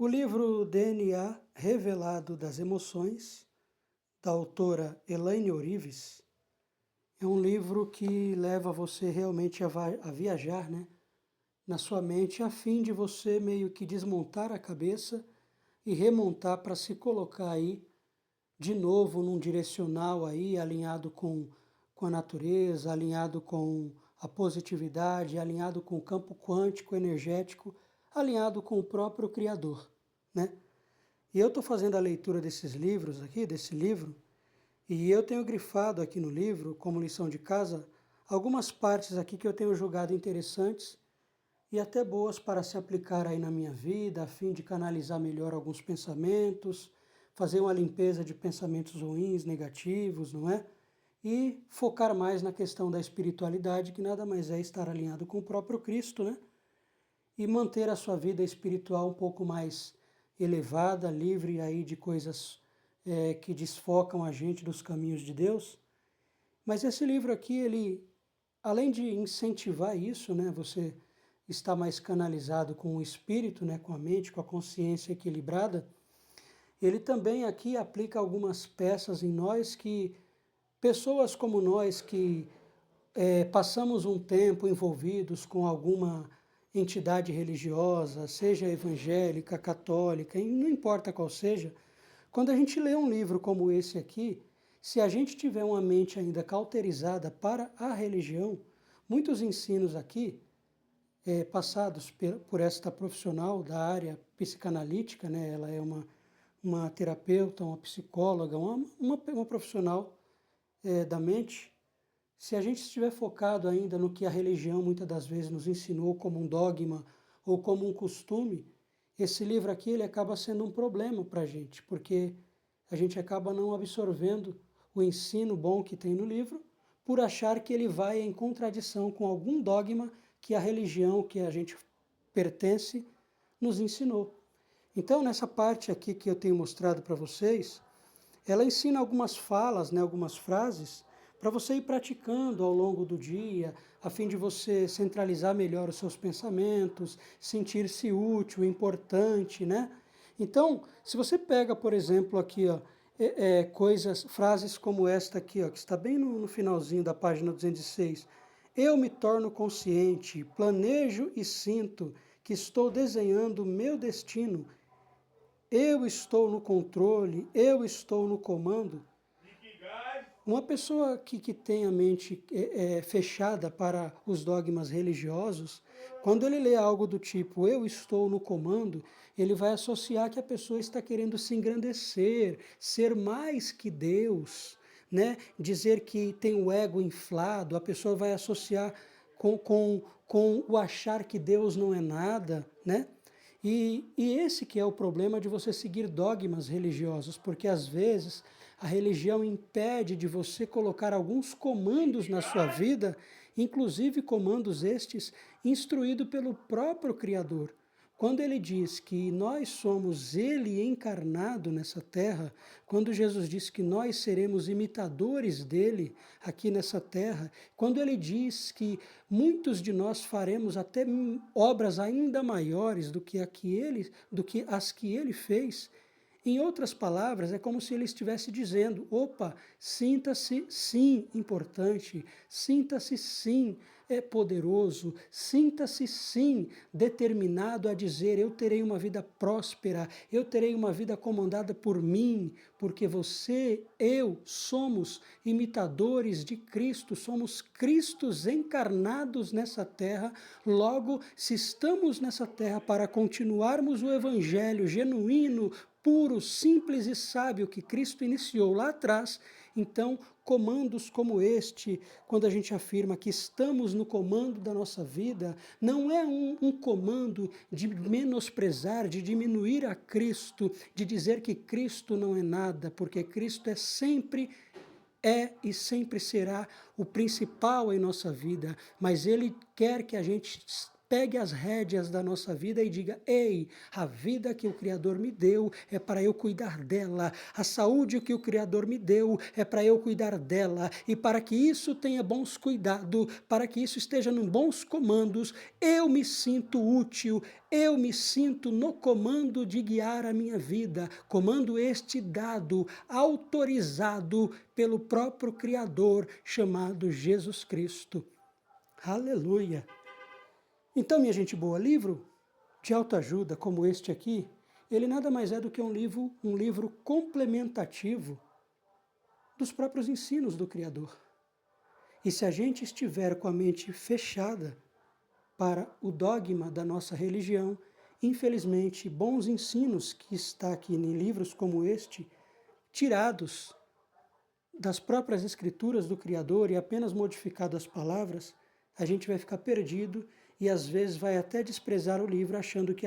O livro DNA Revelado das Emoções, da autora Elaine Orives, é um livro que leva você realmente a viajar, né, na sua mente, a fim de você meio que desmontar a cabeça e remontar para se colocar aí de novo num direcional aí alinhado com a natureza, alinhado com a positividade, alinhado com o campo quântico, energético, alinhado com o próprio Criador, né? E eu estou fazendo a leitura desses livros aqui, desse livro, e eu tenho grifado aqui no livro, como lição de casa, algumas partes aqui que eu tenho julgado interessantes e até boas para se aplicar aí na minha vida, a fim de canalizar melhor alguns pensamentos, fazer uma limpeza de pensamentos ruins, negativos, não é? E focar mais na questão da espiritualidade, que nada mais é estar alinhado com o próprio Cristo, né? E manter a sua vida espiritual um pouco mais elevada, livre aí de coisas que desfocam a gente dos caminhos de Deus. Mas esse livro aqui, ele, além de incentivar isso, né, você está mais canalizado com o espírito, né, com a mente, com a consciência equilibrada, ele também aqui aplica algumas peças em nós que pessoas como nós que passamos um tempo envolvidos com alguma entidade religiosa, seja evangélica, católica, e não importa qual seja, quando a gente lê um livro como esse aqui, se a gente tiver uma mente ainda cauterizada para a religião, muitos ensinos aqui, passados por esta profissional da área psicanalítica, né, ela é uma terapeuta, uma psicóloga, uma profissional da mente. Se a gente estiver focado ainda no que a religião muitas das vezes nos ensinou como um dogma ou como um costume, esse livro aqui ele acaba sendo um problema para a gente, porque a gente acaba não absorvendo o ensino bom que tem no livro, por achar que ele vai em contradição com algum dogma que a religião que a gente pertence nos ensinou. Então, nessa parte aqui que eu tenho mostrado para vocês, ela ensina algumas falas, né, algumas frases, para você ir praticando ao longo do dia, a fim de você centralizar melhor os seus pensamentos, sentir-se útil, importante, né? Então, se você pega, por exemplo, aqui, ó, frases como esta aqui, ó, que está bem no finalzinho da página 206. Eu me torno consciente, planejo e sinto que estou desenhando o meu destino. Eu estou no controle, eu estou no comando. Uma pessoa que tem a mente fechada para os dogmas religiosos, quando ele lê algo do tipo eu estou no comando, ele vai associar que a pessoa está querendo se engrandecer, ser mais que Deus, né? Dizer que tem o ego inflado, a pessoa vai associar com o achar que Deus não é nada, né? E esse que é o problema de você seguir dogmas religiosos, porque às vezes a religião impede de você colocar alguns comandos na sua vida, inclusive comandos estes instruídos pelo próprio Criador. Quando ele diz que nós somos ele encarnado nessa terra, quando Jesus diz que nós seremos imitadores dele aqui nessa terra, quando ele diz que muitos de nós faremos até obras ainda maiores do que as que ele fez, em outras palavras, é como se ele estivesse dizendo, opa, sinta-se sim importante, sinta-se sim poderoso, sinta-se sim determinado a dizer, eu terei uma vida próspera, eu terei uma vida comandada por mim, porque você, eu, somos imitadores de Cristo, somos Cristos encarnados nessa terra, logo, se estamos nessa terra para continuarmos o evangelho genuíno, puro, simples e sábio que Cristo iniciou lá atrás, então comandos como este, quando a gente afirma que estamos no comando da nossa vida, não é um comando de menosprezar, de diminuir a Cristo, de dizer que Cristo não é nada, porque Cristo é e sempre será o principal em nossa vida, mas Ele quer que a gente pegue as rédeas da nossa vida e diga: ei, a vida que o Criador me deu é para eu cuidar dela, a saúde que o Criador me deu é para eu cuidar dela, e para que isso tenha bons cuidados, para que isso esteja em bons comandos, eu me sinto útil, eu me sinto no comando de guiar a minha vida, comando este dado, autorizado pelo próprio Criador, chamado Jesus Cristo. Aleluia! Então, minha gente boa, livro de autoajuda como este aqui, ele nada mais é do que um livro complementativo dos próprios ensinos do Criador. E se a gente estiver com a mente fechada para o dogma da nossa religião, infelizmente, bons ensinos que está aqui em livros como este, tirados das próprias escrituras do Criador e apenas modificado as palavras, a gente vai ficar perdido e às vezes vai até desprezar o livro, achando que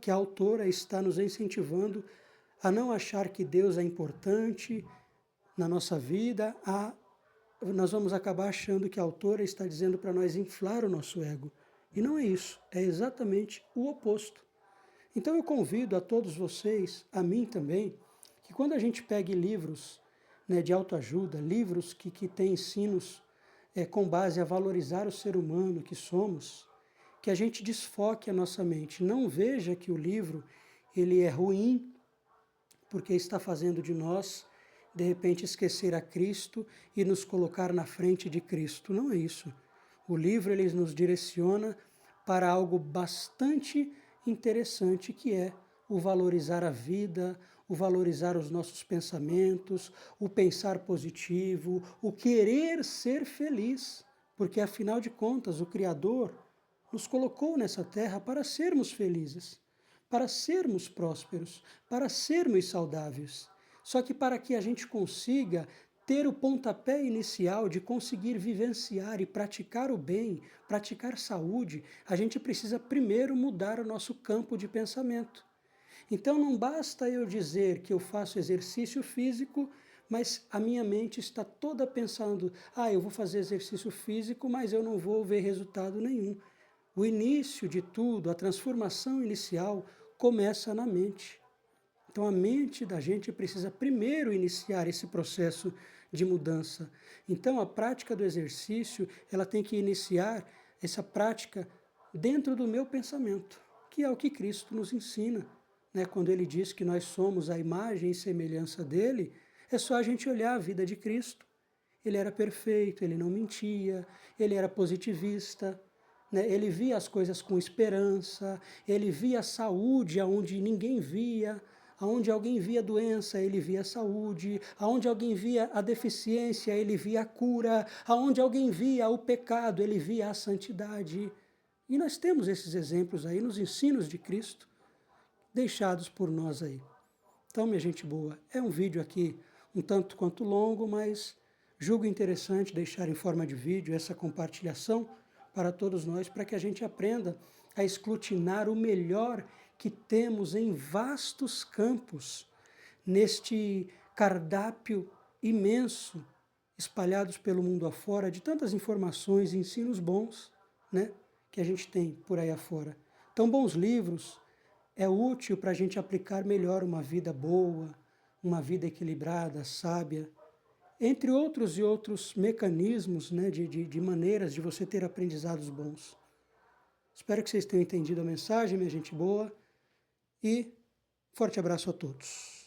que a autora está nos incentivando a não achar que Deus é importante na nossa vida, nós vamos acabar achando que a autora está dizendo para nós inflar o nosso ego. E não é isso, é exatamente o oposto. Então eu convido a todos vocês, a mim também, que quando a gente pegue livros, né, de autoajuda, livros que têm ensinos com base a valorizar o ser humano que somos, que a gente desfoque a nossa mente. Não veja que o livro ele é ruim porque está fazendo de nós, de repente, esquecer a Cristo e nos colocar na frente de Cristo. Não é isso. O livro ele nos direciona para algo bastante interessante, que é o valorizar a vida, o valorizar os nossos pensamentos, o pensar positivo, o querer ser feliz, porque afinal de contas o Criador nos colocou nessa terra para sermos felizes, para sermos prósperos, para sermos saudáveis. Só que para que a gente consiga ter o pontapé inicial de conseguir vivenciar e praticar o bem, praticar saúde, a gente precisa primeiro mudar o nosso campo de pensamento. Então não basta eu dizer que eu faço exercício físico, mas a minha mente está toda pensando: eu vou fazer exercício físico, mas eu não vou ver resultado nenhum. O início de tudo, a transformação inicial, começa na mente. Então a mente da gente precisa primeiro iniciar esse processo de mudança. Então a prática do exercício, ela tem que iniciar essa prática dentro do meu pensamento, que é o que Cristo nos ensina. Quando ele diz que nós somos a imagem e semelhança dele, é só a gente olhar a vida de Cristo. Ele era perfeito, ele não mentia, ele era positivista, ele via as coisas com esperança, ele via a saúde onde ninguém via, aonde alguém via doença, ele via a saúde, aonde alguém via a deficiência, ele via a cura, aonde alguém via o pecado, ele via a santidade. E nós temos esses exemplos aí nos ensinos de Cristo, deixados por nós aí. Então, minha gente boa, é um vídeo aqui um tanto quanto longo, mas julgo interessante deixar em forma de vídeo essa compartilhação para todos nós, para que a gente aprenda a escrutinar o melhor que temos em vastos campos, neste cardápio imenso, espalhados pelo mundo afora, de tantas informações e ensinos bons, que a gente tem por aí afora. Então, bons livros, é útil para a gente aplicar melhor uma vida boa, uma vida equilibrada, sábia, entre outros e outros mecanismos, de maneiras de você ter aprendizados bons. Espero que vocês tenham entendido a mensagem, minha gente boa, e forte abraço a todos.